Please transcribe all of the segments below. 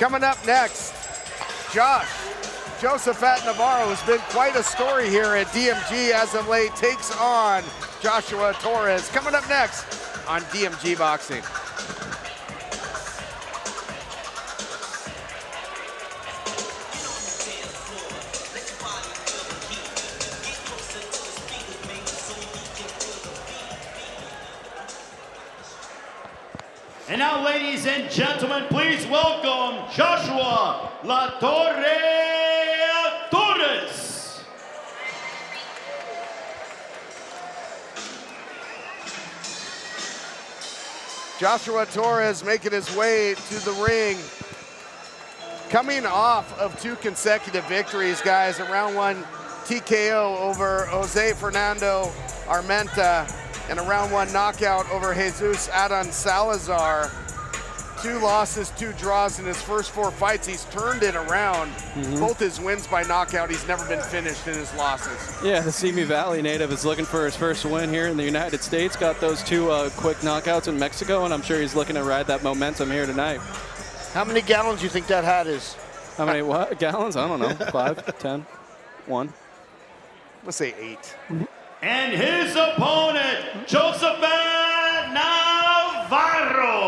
Coming up next, Josaphat Navarro has been quite a story here at DMG as of late, takes on Joshua Torres. Coming up next on DMG Boxing. And now, ladies and gentlemen, please welcome Joshua Torres. Joshua Torres making his way to the ring. Coming off of 2 consecutive victories, guys. A round 1 TKO over Jose Fernando Armenta and a round 1 knockout over Jesus Adon Salazar. 2 losses, 2 draws in his first 4 fights. He's turned it around. Both his wins by knockout. He's never been finished in his losses. Yeah, the Simi Valley native is looking for his first win here in the United States. Got those 2 quick knockouts in Mexico, and I'm sure he's looking to ride that momentum here tonight. How many gallons do you think that hat is? How many gallons? I don't know. 5, 10, 1. Let's say 8. And his opponent, Josaphat Navarro.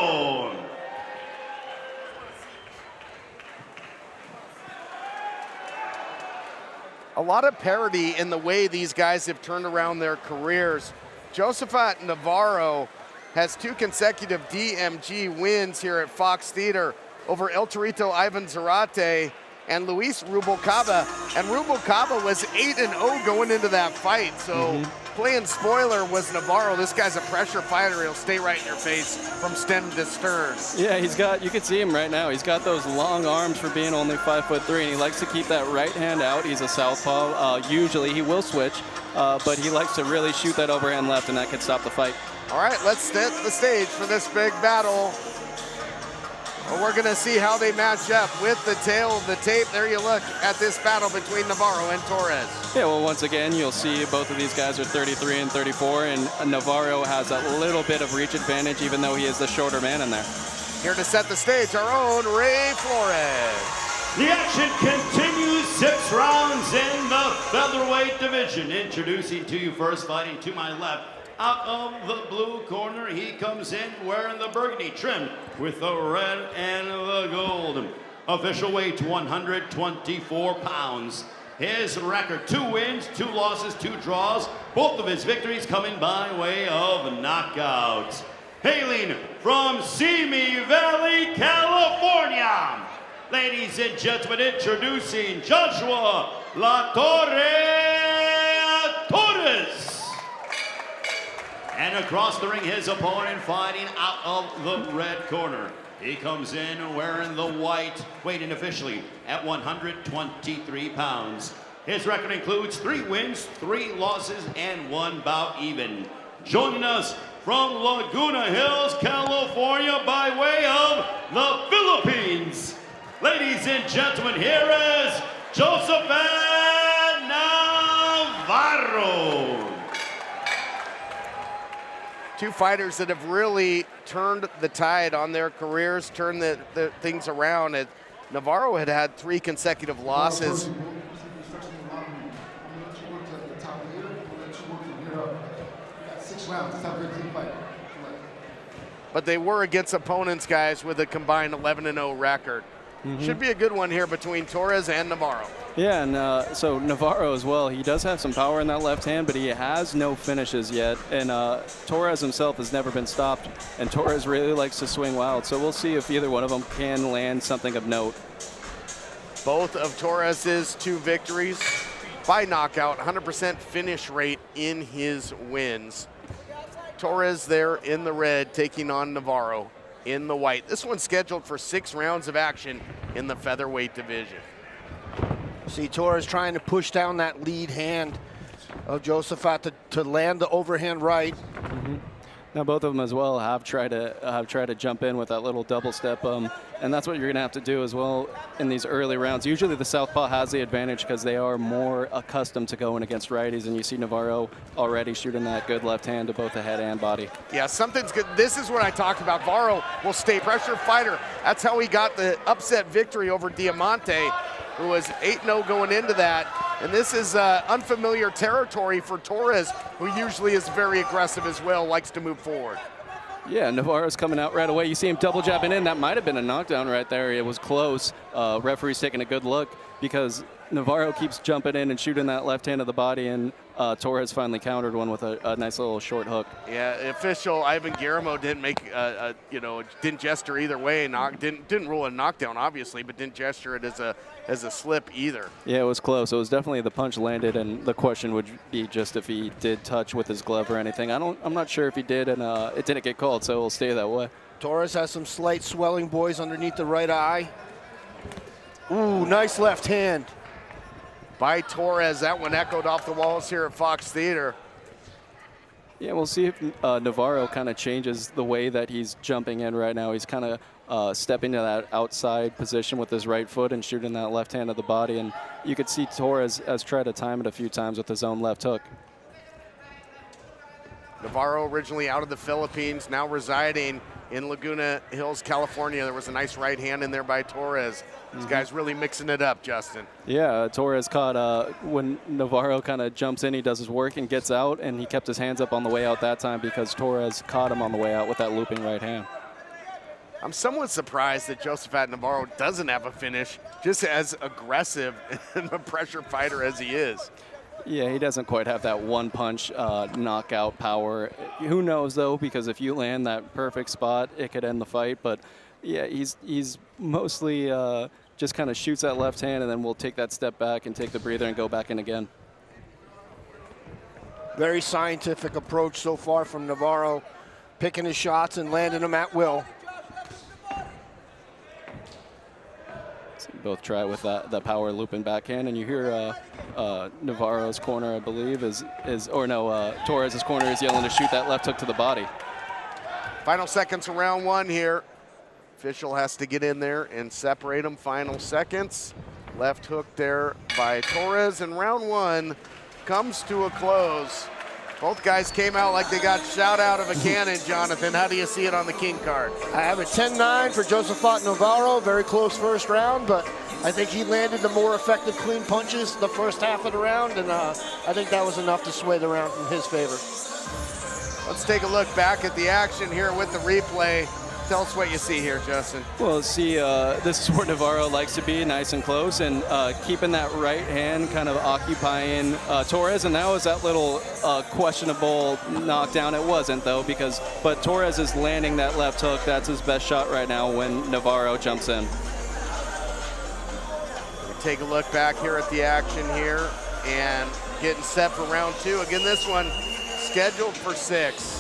A lot of parity in the way these guys have turned around their careers. Josaphat Navarro has 2 consecutive DMG wins here at Fox Theater over El Torito Ivan Zarate and Luis Rubalcaba. And Rubalcaba was 8-0 going into that fight. So playing spoiler was Navarro. This guy's a pressure fighter. He'll stay right in your face from stem to stern. Yeah, you can see him right now. He's got those long arms for being only 5'3", and he likes to keep that right hand out. He's a southpaw. Usually he will switch, but he likes to really shoot that overhand left, and that could stop the fight. All right, let's set the stage for this big battle. Well, we're going to see how they match up with the tail of the tape. There you look at this battle between Navarro and Torres. Yeah, well, once again, you'll see both of these guys are 33 and 34, and Navarro has a little bit of reach advantage, even though he is the shorter man in there. Here to set the stage, our own Ray Flores. The action continues, 6 rounds in the featherweight division. Introducing to you first, fighting to my left. Out of the blue corner, he comes in wearing the burgundy, trimmed with the red and the gold. Official weight, 124 pounds. His record, 2 wins, 2 losses, 2 draws. Both of his victories coming by way of knockouts. Hailing from Simi Valley, California. Ladies and gentlemen, introducing Joshua Torres. And across the ring, his opponent fighting out of the red corner. He comes in wearing the white, weighing officially at 123 pounds. His record includes 3 wins, 3 losses, and 1 bout even. Joining us from Laguna Hills, California, by way of the Philippines. Ladies and gentlemen, here is Josaphat Navarro. 2 fighters that have really turned the tide on their careers, turned the things around. Navarro had 3 consecutive losses. But they were against opponents, guys, with a combined 11-0 record. Should be a good one here between Torres and Navarro. Yeah, and so Navarro as well, he does have some power in that left hand, but he has no finishes yet. And Torres himself has never been stopped, and Torres really likes to swing wild. So we'll see if either one of them can land something of note. Both of Torres's 2 victories by knockout, 100% finish rate in his wins. Torres there in the red, taking on Navarro in the white. This one's scheduled for 6 rounds of action in the featherweight division. See Torres trying to push down that lead hand of Josaphat to land the overhand right. Now both of them as well have tried to jump in with that little double step, and that's what you're going to have to do as well in these early rounds. Usually the southpaw has the advantage because they are more accustomed to going against righties, and you see Navarro already shooting that good left hand to both the head and body. Yeah, something's good. This is what I talked about. Navarro will stay pressure fighter. That's how he got the upset victory over Diamante, who was 8-0 going into that. And this is unfamiliar territory for Torres, who usually is very aggressive as well, likes to move forward. Yeah, Navarro's coming out right away. You see him double jabbing in. That might have been a knockdown right there. It was close. Referee's taking a good look because Navarro keeps jumping in and shooting that left hand of the body, and Torres finally countered one with a nice little short hook. Yeah, official Ivan Guillermo didn't make, didn't gesture either way. Didn't rule a knockdown, obviously, but didn't gesture it as a slip either. Yeah, it was close. It was definitely the punch landed, and the question would be just if he did touch with his glove or anything. I'm not sure if he did, and it didn't get called, so it'll stay that way. Torres has some slight swelling, boys, underneath the right eye. Ooh, nice left hand. By Torres, that one echoed off the walls here at Fox Theater. Yeah, we'll see if Navarro kind of changes the way that he's jumping in right now. He's kind of stepping to that outside position with his right foot and shooting that left hand of the body. And you could see Torres has tried to time it a few times with his own left hook. Navarro originally out of the Philippines, now residing in Laguna Hills, California. There was a nice right hand in there by Torres. These guys really mixing it up, Justin. Yeah, Torres caught when Navarro kind of jumps in, he does his work and gets out, and he kept his hands up on the way out that time because Torres caught him on the way out with that looping right hand. I'm somewhat surprised that Josaphat Navarro doesn't have a finish, just as aggressive and a pressure fighter as he is. Yeah, he doesn't quite have that one-punch knockout power. Who knows, though, because if you land that perfect spot, it could end the fight. But, yeah, he's mostly just kind of shoots that left hand, and then we'll take that step back and take the breather and go back in again. Very scientific approach so far from Navarro, picking his shots and landing them at will. Both try with the power looping backhand, and you hear Navarro's corner, I believe, Torres' corner is yelling to shoot that left hook to the body. Final seconds of round one here. Official has to get in there and separate them. Final seconds. Left hook there by Torres, and round one comes to a close. Both guys came out like they got shot out of a cannon, Jonathan. How do you see it on the King card? I have a 10-9 for Josaphat Navarro. Very close first round, but I think he landed the more effective clean punches the first half of the round, and I think that was enough to sway the round in his favor. Let's take a look back at the action here with the replay. Tell us what you see here, Justin. Well, see, this is where Navarro likes to be, nice and close, and keeping that right hand kind of occupying Torres, and that was that little questionable knockdown. It wasn't, though, but Torres is landing that left hook. That's his best shot right now when Navarro jumps in. We take a look back here at the action here and getting set for round two. Again, this one scheduled for 6.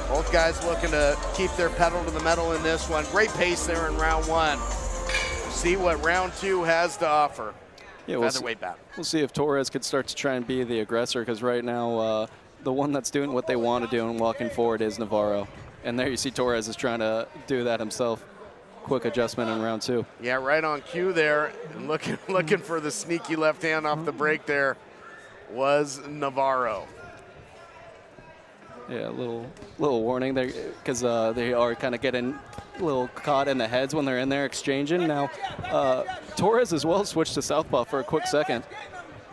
Both guys looking to keep their pedal to the metal in this one. Great pace there in round one. See what round two has to offer. Yeah, featherweight battle. We'll see if Torres could start to try and be the aggressor, because right now the one that's doing what they want to do and walking forward is Navarro. And there you see Torres is trying to do that himself. Quick adjustment in round two. Yeah, right on cue there. And looking for the sneaky left hand off the break there was Navarro. Yeah, a little warning there, because they are kind of getting a little caught in the heads when they're in there exchanging. Now, Torres as well switched to southpaw for a quick second.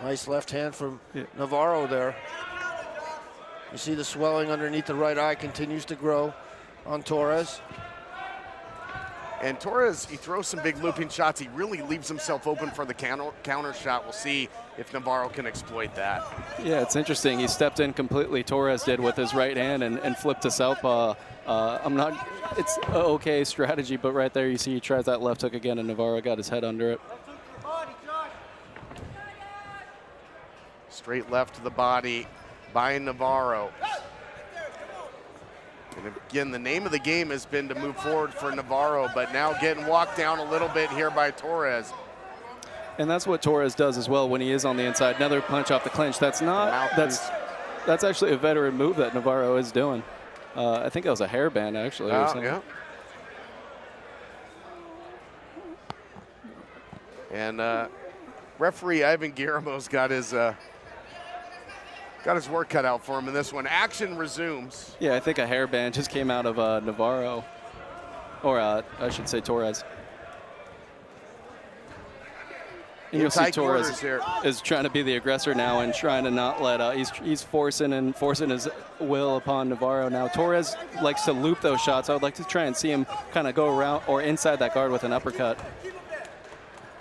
Nice left hand from Navarro there. You see the swelling underneath the right eye continues to grow on Torres. And Torres, he throws some big looping shots. He really leaves himself open for the counter shot. We'll see if Navarro can exploit that. Yeah, it's interesting. He stepped in completely, Torres did, with his right hand and flipped to southpaw. It's an okay strategy, but right there you see he tries that left hook again, and Navarro got his head under it. Straight left to the body by Navarro. And again, the name of the game has been to move forward for Navarro, but now getting walked down a little bit here by Torres. And that's what Torres does as well when he is on the inside. Another punch off the clinch. That's not That's actually a veteran move that Navarro is doing. I think it was a hairband, actually. Or something. Yeah. And referee Ivan Guillermo's got his work cut out for him in this one. Action resumes. Yeah, I think a hairband just came out of Navarro, or I should say Torres. And you'll see Torres is trying to be the aggressor now and trying to not let, he's forcing his will upon Navarro now. Torres likes to loop those shots. I would like to try and see him kind of go around or inside that guard with an uppercut.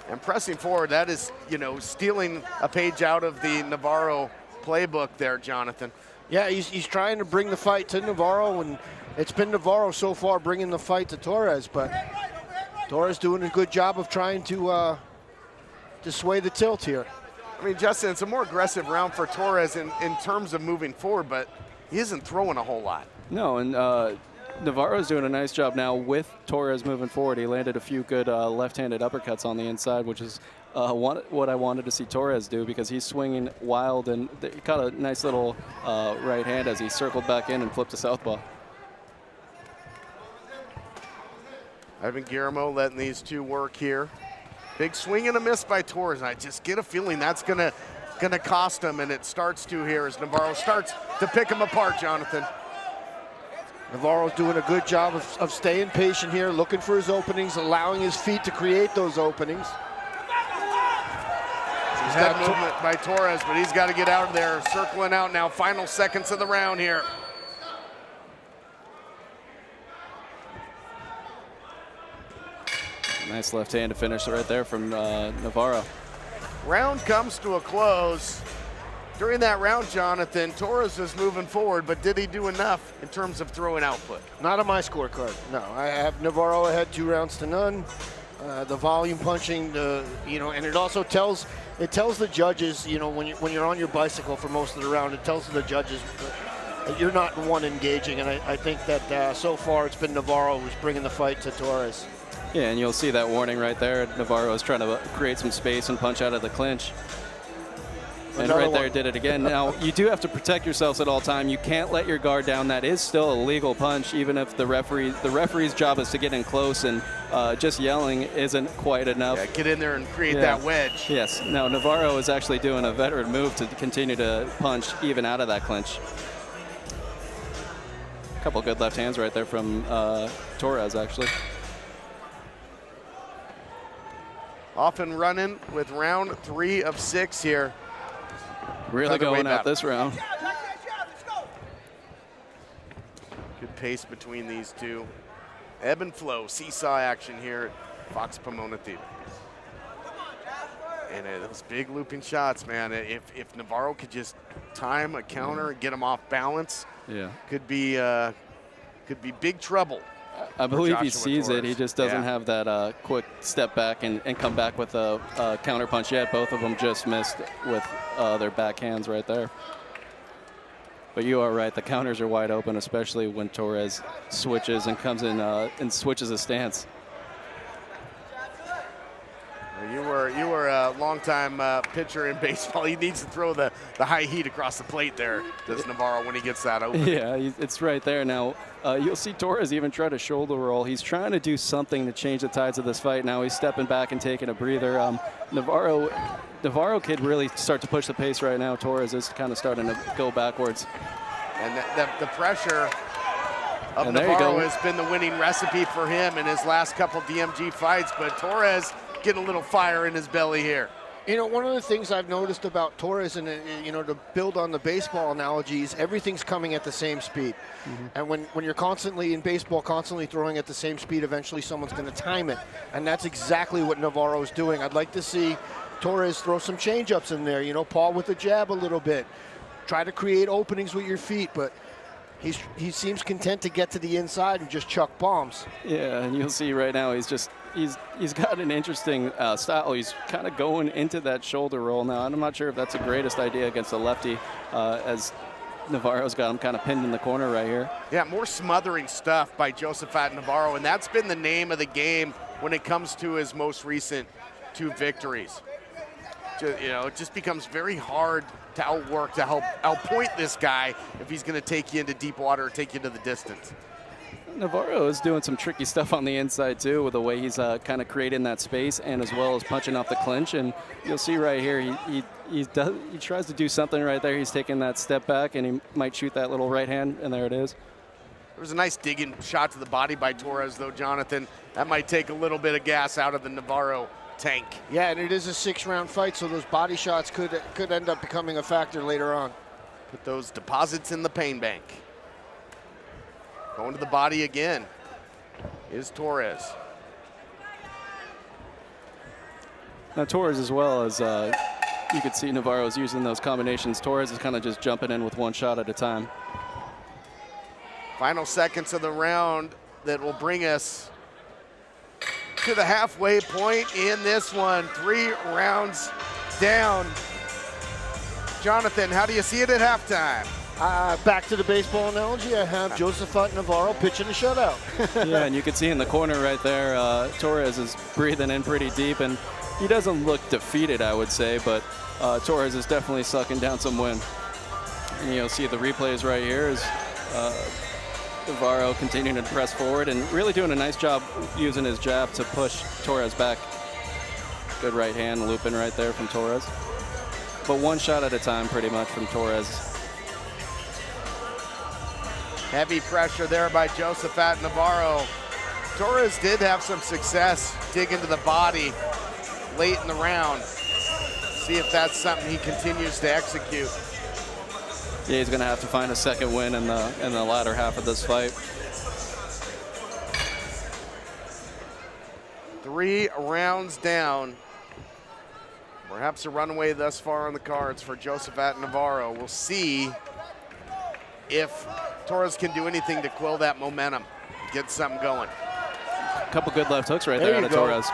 And pressing forward, that is, stealing a page out of the Navarro playbook there, Jonathan. Yeah, he's trying to bring the fight to Navarro, and it's been Navarro so far bringing the fight to Torres, but Torres doing a good job of trying to sway the tilt here. I mean, Justin, it's a more aggressive round for Torres in terms of moving forward, but he isn't throwing a whole lot. No, and Navarro's doing a nice job now with Torres moving forward. He landed a few good left-handed uppercuts on the inside, which is what I wanted to see Torres do, because he's swinging wild, and he caught a nice little right hand as he circled back in and flipped a southpaw. Ivan Guillermo letting these two work here. Big swing and a miss by Torres. I just get a feeling that's gonna cost him, and it starts to here as Navarro starts to pick him apart, Jonathan. Navarro's doing a good job of staying patient here, looking for his openings, allowing his feet to create those openings. Head movement by Torres, but he's got to get out of there. Circling out now, final seconds of the round here. Nice left hand to finish right there from Navarro. Round comes to a close. During that round, Jonathan, Torres was moving forward, but did he do enough in terms of throwing output? Not on my scorecard, no. I have Navarro ahead 2-0. The volume punching, and it also tells the judges, when you're on your bicycle for most of the round, it tells the judges that you're not one engaging, and I think that so far it's been Navarro who's bringing the fight to Torres. Yeah, and you'll see that warning right there. Navarro is trying to create some space and punch out of the clinch. And right there, did it again. Now, you do have to protect yourselves at all time. You can't let your guard down. That is still a legal punch, even if the referee's job is to get in close, and just yelling isn't quite enough. Yeah, get in there and create that wedge. Yes. Now, Navarro is actually doing a veteran move to continue to punch even out of that clinch. A couple good left hands right there from Torres, actually. Off and running with round 3 of 6 here. Really going out this round. Good pace between these two. Ebb and flow, seesaw action here at Fox Pomona Theater. And those big looping shots, man. If Navarro could just time a counter and get him off balance, could be big trouble. I believe he sees Torres. It. He just doesn't have that quick step back and come back with a counter punch yet. Both of them just missed with their backhands right there. But you are right. The counters are wide open, especially when Torres switches and comes in and switches his stance. You were a longtime pitcher in baseball. He needs to throw the high heat across the plate there, does Navarro, when he gets that open. Yeah, it's right there. Now, you'll see Torres even try to shoulder roll. He's trying to do something to change the tides of this fight. Now he's stepping back and taking a breather. Navarro could really start to push the pace right now. Torres is kind of starting to go backwards. And the pressure of Navarro has been the winning recipe for him in his last couple DMG fights, but Torres getting a little fire in his belly here. One of the things I've noticed about Torres, and to build on the baseball analogies, everything's coming at the same speed. And when you're constantly in baseball, constantly throwing at the same speed, eventually someone's going to time it. And that's exactly what Navarro's doing. I'd like to see Torres throw some change-ups in there, paw with the jab a little bit. Try to create openings with your feet, but he seems content to get to the inside and just chuck bombs. Yeah, and you'll see right now he's got an interesting style. He's kind of going into that shoulder roll now, and I'm not sure if that's the greatest idea against a lefty, as Navarro's got him kind of pinned in the corner right here. Yeah, more smothering stuff by Josaphat Navarro, and that's been the name of the game when it comes to his most recent 2 victories. It just becomes very hard to outwork, to help outpoint this guy if he's going to take you into deep water or take you to the distance. Navarro is doing some tricky stuff on the inside too, with the way he's kind of creating that space, and as well as punching off the clinch. And you'll see right here, he tries to do something right there. He's taking that step back, and he might shoot that little right hand, and there it is. There was a nice digging shot to the body by Torres, though, Jonathan. That might take a little bit of gas out of the Navarro tank. Yeah, and it is a 6-round fight, so those body shots could end up becoming a factor later on. Put those deposits in the pain bank. Going to the body again is Torres. Now Torres, as well as you could see Navarro's using those combinations. Torres is kind of just jumping in with one shot at a time. Final seconds of the round that will bring us to the halfway point in this one. 3 rounds down. Jonathan, how do you see it at halftime? Back to the baseball analogy, I have Josaphat Navarro pitching a shutout. Yeah, and you can see in the corner right there, Torres is breathing in pretty deep, and he doesn't look defeated, I would say, but Torres is definitely sucking down some wind. And you'll see the replays right here is Navarro continuing to press forward and really doing a nice job using his jab to push Torres back. Good right hand looping right there from Torres. But one shot at a time pretty much from Torres. Heavy pressure there by Josaphat Navarro. Torres did have some success digging to the body late in the round. See if that's something he continues to execute. Yeah, he's going to have to find a second win in the latter half of this fight. 3 rounds down. Perhaps a runaway thus far on the cards for Josaphat Navarro. We'll see if Torres can do anything to quell that momentum, get something going. A couple good left hooks right there out of Torres.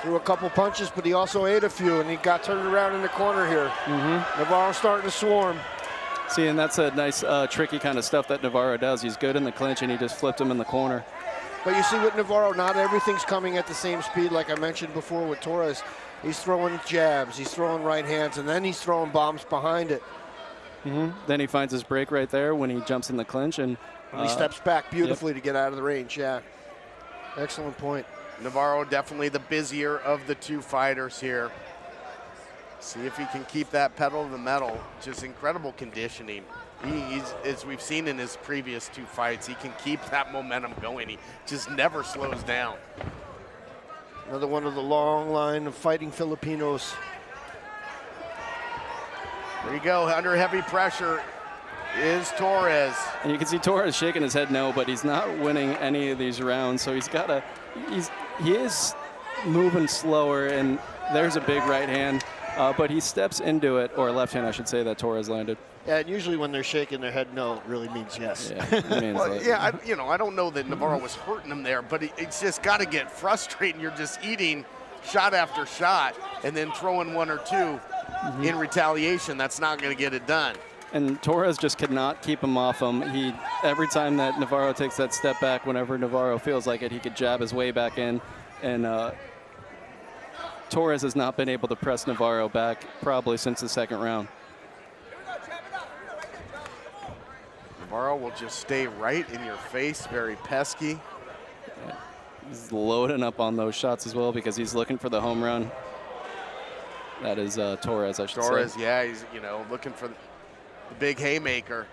Threw a couple punches, but he also ate a few, and he got turned around in the corner here. Navarro starting to swarm. See, and that's a nice, tricky kind of stuff that Navarro does. He's good in the clinch, and he just flipped him in the corner. But you see with Navarro, not everything's coming at the same speed like I mentioned before with Torres. He's throwing jabs, he's throwing right hands, and then he's throwing bombs behind it. Then he finds his break right there when he jumps in the clinch, and he steps back beautifully to get out of the range. Yeah, excellent point. Navarro definitely the busier of the 2 fighters here. See if he can keep that pedal to the metal. Just incredible conditioning. He's, as we've seen in his previous 2 fights, he can keep that momentum going. He just never slows down. Another one of the long line of fighting Filipinos. There you go, under heavy pressure is Torres. And you can see Torres shaking his head no, but he's not winning any of these rounds, so he is moving slower, and there's a big right hand, but he steps into it, or left hand I should say, that Torres landed. Yeah, and usually when they're shaking their head no, it really means yes. Yeah, it means well, yeah, I don't know that Navarro was hurting him there, but it's just got to get frustrating. You're just eating shot after shot and then throwing 1 or 2 in retaliation. That's not going to get it done. And Torres just could not keep him off him. Every time that Navarro takes that step back, whenever Navarro feels like it, he could jab his way back in. And Torres has not been able to press Navarro back probably since the 2nd round. Navarro will just stay right in your face, very pesky. Yeah. He's loading up on those shots as well because he's looking for the home run. That is Torres, I should say. Torres, yeah, he's looking for the big haymaker.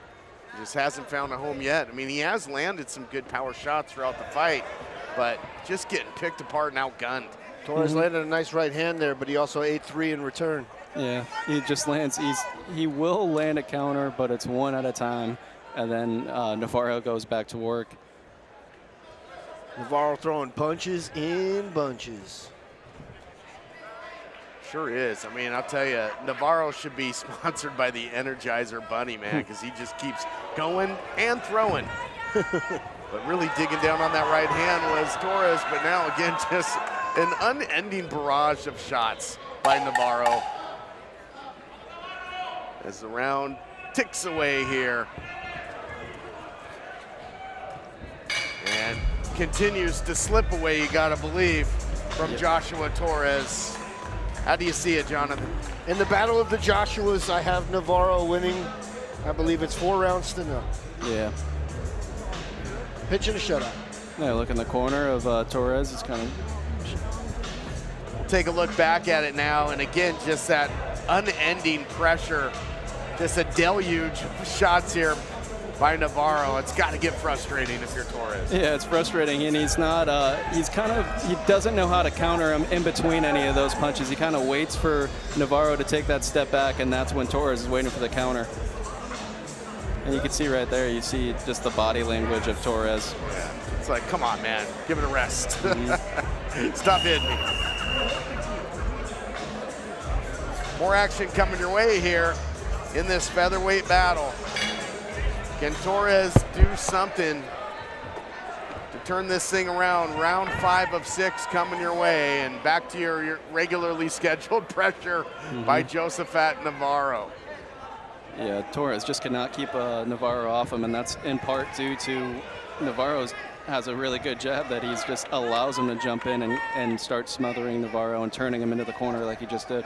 He just hasn't found a home yet. I mean, he has landed some good power shots throughout the fight, but just getting picked apart and outgunned. Torres landed a nice right hand there, but he also ate 3 in return. Yeah, he just lands. He will land a counter, but it's 1 at a time, and then Navarro goes back to work. Navarro throwing punches in bunches. Sure is. I mean, I'll tell you, Navarro should be sponsored by the Energizer Bunny, man, because he just keeps going and throwing. But really digging down on that right hand was Torres, but now again, just an unending barrage of shots by Navarro as the round ticks away here. And continues to slip away, you gotta believe, from Joshua Torres. How do you see it, Jonathan? In the battle of the Joshuas, I have Navarro winning. I believe it's 4 rounds to 0. Yeah. Pitch and a shutout. Yeah, look in the corner of Torres. It's kind of. We'll take a look back at it now, and again, just that unending pressure, just a deluge of shots here by Navarro. It's got to get frustrating if you're Torres. Yeah, it's frustrating, and he's not. He doesn't know how to counter him in between any of those punches. He kind of waits for Navarro to take that step back, and that's when Torres is waiting for the counter. And you can see right there, you see just the body language of Torres. Yeah. It's like, come on, man, give it a rest. Stop hitting me. More action coming your way here in this featherweight battle. Can Torres do something to turn this thing around? Round 5 of 6 coming your way, and back to your regularly scheduled pressure by Josaphat Navarro. Yeah, Torres just cannot keep Navarro off him, and that's in part due to Navarro's has a really good jab that he's just allows him to jump in and start smothering Navarro and turning him into the corner like he just did.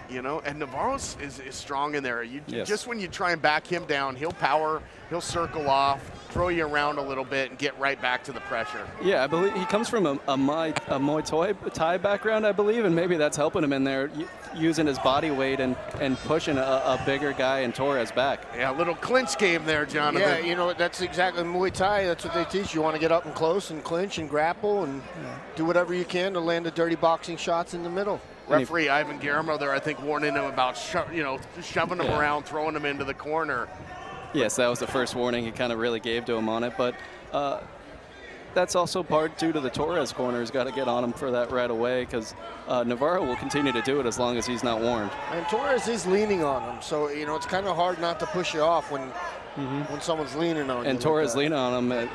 You know, and Navarro is strong in there. Yes. Just when you try and back him down, he'll power, he'll circle off, throw you around a little bit, and get right back to the pressure. Yeah, I believe he comes from a Muay Thai background, I believe, and maybe that's helping him in there, using his body weight and pushing a bigger guy in Torres back. Yeah, a little clinch game there, Jonathan. Yeah, you know, that's exactly Muay Thai. That's what they teach. You want to get up and close and clinch and grapple and do whatever you can to land the dirty boxing shots in the middle. Referee Ivan Guillermo there, I think, warning him about shoving him around, throwing him into the corner. Yes, that was the first warning he kind of really gave to him on it, but that's also part due to the Torres corner. He's got to get on him for that right away, because Navarro will continue to do it as long as he's not warned. And Torres is leaning on him, so you know it's kind of hard not to push you off when someone's leaning on you. And Torres leaning on him.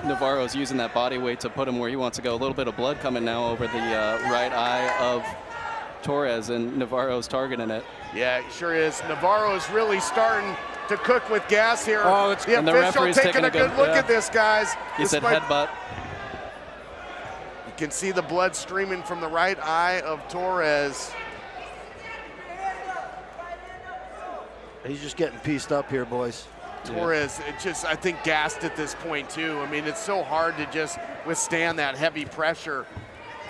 Navarro's using that body weight to put him where he wants to go. A little bit of blood coming now over the right eye of Torres, and Navarro's targeting it. Yeah, it sure is. Navarro's really starting to cook with gas here. Oh, it's the official taking a good look at this, guys. He said headbutt. You can see the blood streaming from the right eye of Torres. He's just getting pieced up here, boys. Torres, I think, gassed at this point, too. I mean, it's so hard to just withstand that heavy pressure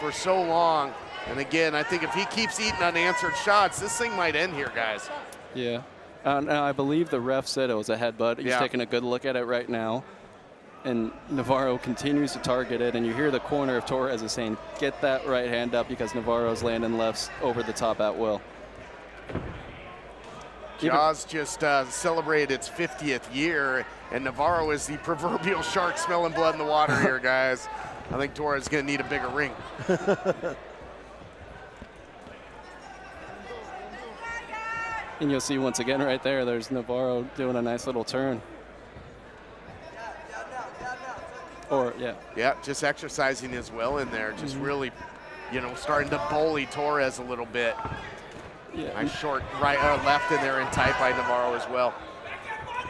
for so long. And again, I think if he keeps eating unanswered shots, this thing might end here, guys. Yeah. Now I believe the ref said it was a headbutt. He's taking a good look at it right now. And Navarro continues to target it. And you hear the corner of Torres is saying, get that right hand up, because Navarro's landing lefts over the top at will. Jaws just celebrated its 50th year, and Navarro is the proverbial shark smelling blood in the water here, guys. I think Torres is going to need a bigger ring. And you'll see once again right there, there's Navarro doing a nice little turn. Yeah, just exercising his will in there, just really, starting to bully Torres a little bit. Yeah. Nice short left in there and tight by Navarro as well.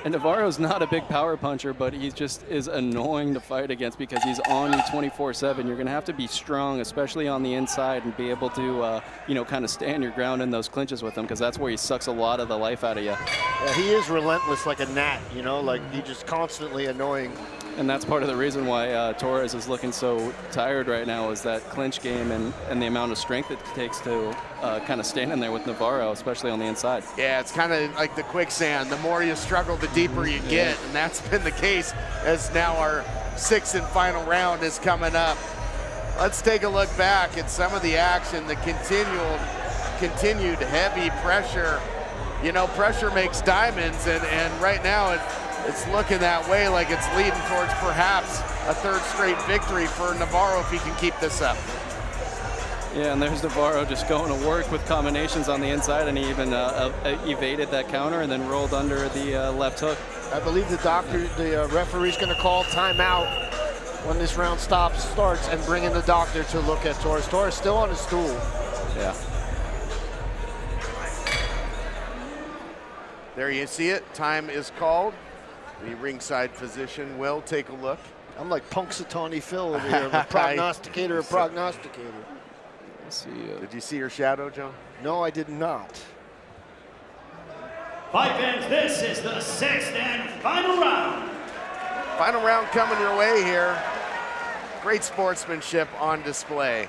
And Navarro's not a big power puncher, but he just is annoying to fight against because he's on you 24/7. You're going to have to be strong, especially on the inside, and be able to, kind of stand your ground in those clinches with him, because that's where he sucks a lot of the life out of you. Yeah, he is relentless like a gnat, like he's just constantly annoying. And that's part of the reason why Torres is looking so tired right now, is that clinch game and the amount of strength it takes to kind of stand in there with Navarro, especially on the inside. Yeah, it's kind of like the quicksand. The more you struggle, the deeper you get, and that's been the case as now our 6th and final round is coming up. Let's take a look back at some of the action, the continued heavy pressure. Pressure makes diamonds, and right now it's looking that way, like it's leading towards perhaps a 3rd straight victory for Navarro if he can keep this up. Yeah, and there's Navarro just going to work with combinations on the inside, and he even evaded that counter and then rolled under the left hook. I believe the referee's going to call timeout when this round starts, and bring in the doctor to look at Torres. Torres still on his stool. Yeah. There you see it. Time is called. The ringside physician will take a look. I'm like Punxsutawney Phil over here, a prognosticator. Let's see. Did you see your shadow, Joe? No, I did not. Fight fans, this is the 6th and final round. Final round coming your way here. Great sportsmanship on display.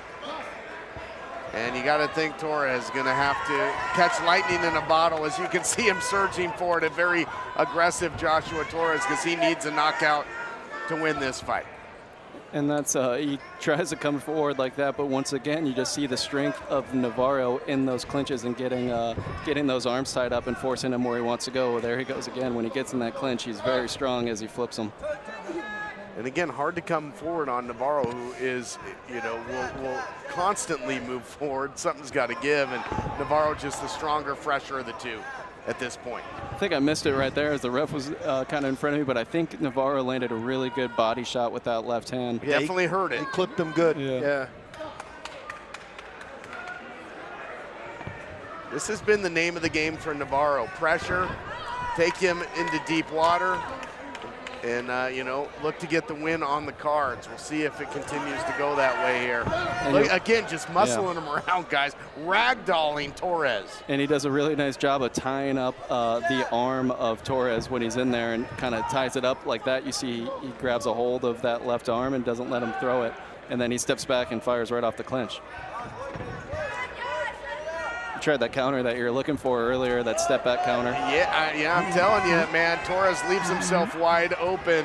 And you got to think Torres is going to have to catch lightning in a bottle, as you can see him surging forward. A very aggressive Joshua Torres, because he needs a knockout to win this fight. And that's, he tries to come forward like that, but once again, you just see the strength of Navarro in those clinches and getting those arms tied up and forcing him where he wants to go. Well, there he goes again. When he gets in that clinch, he's very strong as he flips him. And again, hard to come forward on Navarro, who is, you know, will constantly move forward. Something's got to give, and Navarro just the stronger, fresher of the two at this point. I think I missed it right there as the ref was kind of in front of me, but I think Navarro landed a really good body shot with that left hand. Yeah, definitely heard it. He clipped him good. Yeah. This has been the name of the game for Navarro. Pressure, take him into deep water, and, you know, look to get the win on the cards. We'll see if it continues to go that way here. Look, again, just muscling him around, guys. Ragdolling Torres. And he does a really nice job of tying up the arm of Torres when he's in there and kind of ties it up like that. You see he grabs a hold of that left arm and doesn't let him throw it. And then he steps back and fires right off the clinch. Tried that counter that you're looking for earlier, that step back counter. Yeah, I'm telling you, man, Torres leaves himself wide open.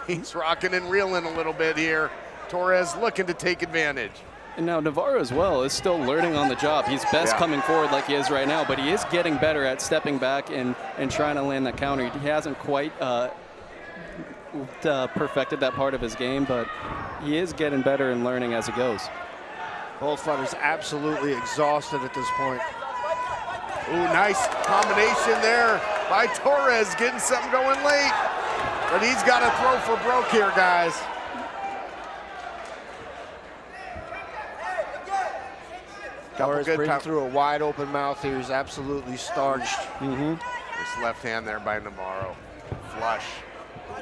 He's rocking and reeling a little bit here. Torres looking to take advantage. And now Navarro as well is still learning on the job. He's best coming forward like he is right now, but he is getting better at stepping back and trying to land that counter. He hasn't quite perfected that part of his game, but he is getting better and learning as he goes. Both fighters absolutely exhausted at this point. Ooh, nice combination there by Torres, getting something going late. But he's got to throw for broke here, guys. Torres breaking through a wide open mouth here. He's absolutely starched. This left hand there by Navarro. Flush.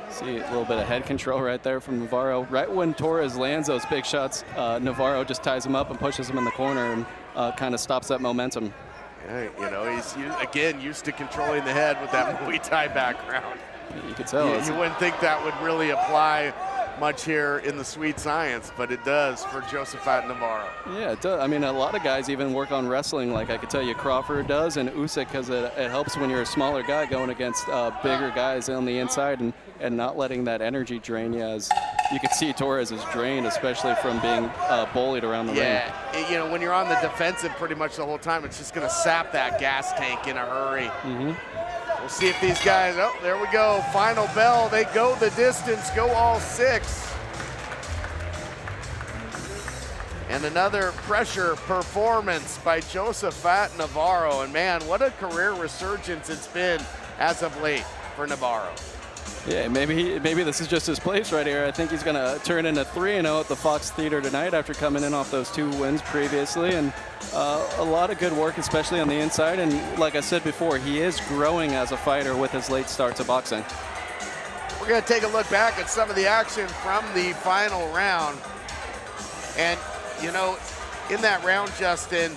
See a little bit of head control right there from Navarro. Right when Torres lands those big shots, Navarro just ties him up and pushes him in the corner and kind of stops that momentum. Yeah, you know, he's, again, used to controlling the head with that Muay Thai background. You could tell. You wouldn't think that would really apply much here in the sweet science, but it does for Josaphat Navarro. Yeah, it does. I mean, a lot of guys even work on wrestling, like I could tell you Crawford does, and Usyk, because it helps when you're a smaller guy going against bigger guys on the inside and not letting that energy drain you. As you can see, Torres is drained, especially from being bullied around the ring. Yeah, you know, when you're on the defensive pretty much the whole time, it's just going to sap that gas tank in a hurry. We'll see if these guys, oh, there we go, final bell. They go the distance, go all six. And another pressure performance by Josaphat Navarro. And man, what a career resurgence it's been as of late for Navarro. Yeah, maybe this is just his place right here. I think he's going to turn into 3-0 at the Fox Theater tonight after coming in off those 2 wins previously. And a lot of good work, especially on the inside. And like I said before, he is growing as a fighter with his late start to boxing. We're going to take a look back at some of the action from the final round. And, you know, in that round, Justin,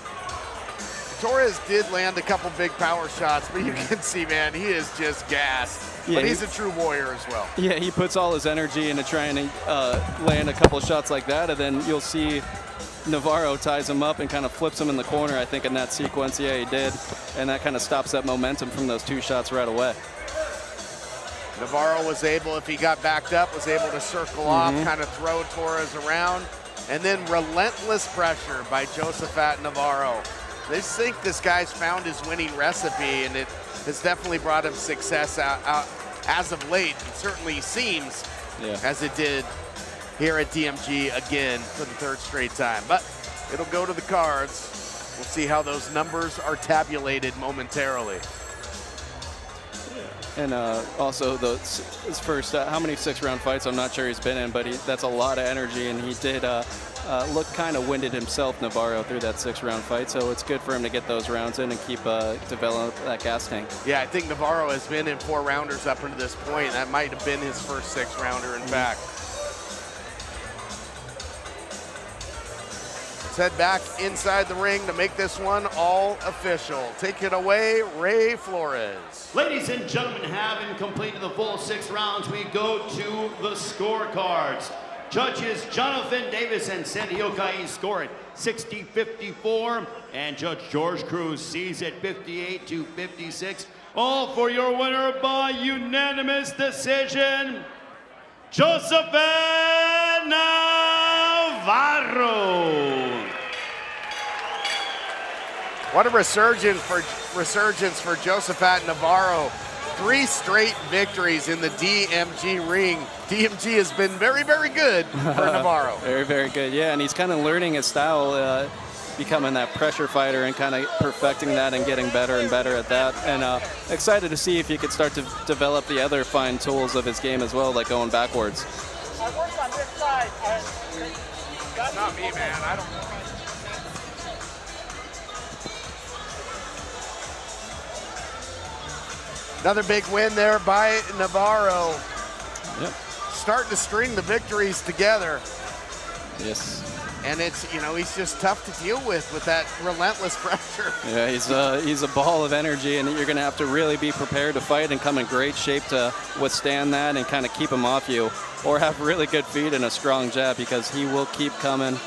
Torres did land a couple big power shots, but you can see, man, he is just gassed. Yeah, but he's a true warrior as well. Yeah, he puts all his energy into trying to land a couple shots like that, and then you'll see Navarro ties him up and kind of flips him in the corner, I think, in that sequence. Yeah, he did. And that kind of stops that momentum from those 2 shots right away. Navarro was able, if he got backed up, was able to circle off, kind of throw Torres around. And then relentless pressure by Josaphat Navarro. They think this guy's found his winning recipe, and it has definitely brought him success out as of late. It certainly seems as it did here at DMG again for the 3rd straight time. But it'll go to the cards. We'll see how those numbers are tabulated momentarily. And also his first, how many 6-round fights I'm not sure he's been in, but that's a lot of energy, and he did look kind of winded himself, Navarro, through that 6-round fight. So it's good for him to get those rounds in and keep developing that gas tank. Yeah, I think Navarro has been in 4 rounders up until this point. That might have been his first 6-rounder, in fact. Let's head back inside the ring to make this one all official. Take it away, Ray Flores. Ladies and gentlemen, having completed the full 6 rounds, we go to the scorecards. Judges Jonathan Davis and Sandy Okai score it 60-54, and Judge George Cruz sees it 58-56. All for your winner by unanimous decision, Josaphat Navarro. What a resurgence for Josaphat Navarro. 3 straight victories in the DMG ring. DMG has been very, very good for Navarro. Very, very good. Yeah, and he's kind of learning his style, becoming that pressure fighter and kind of perfecting that and getting better and better at that. And excited to see if he could start to develop the other fine tools of his game as well, like going backwards. I work on this side. Not me, man. I don't know. Another big win there by Navarro. Yep. Starting to string the victories together. Yes. And it's, he's just tough to deal with that relentless pressure. Yeah, he's a ball of energy, and you're going to have to really be prepared to fight and come in great shape to withstand that and kind of keep him off you, or have really good feet and a strong jab, because he will keep coming.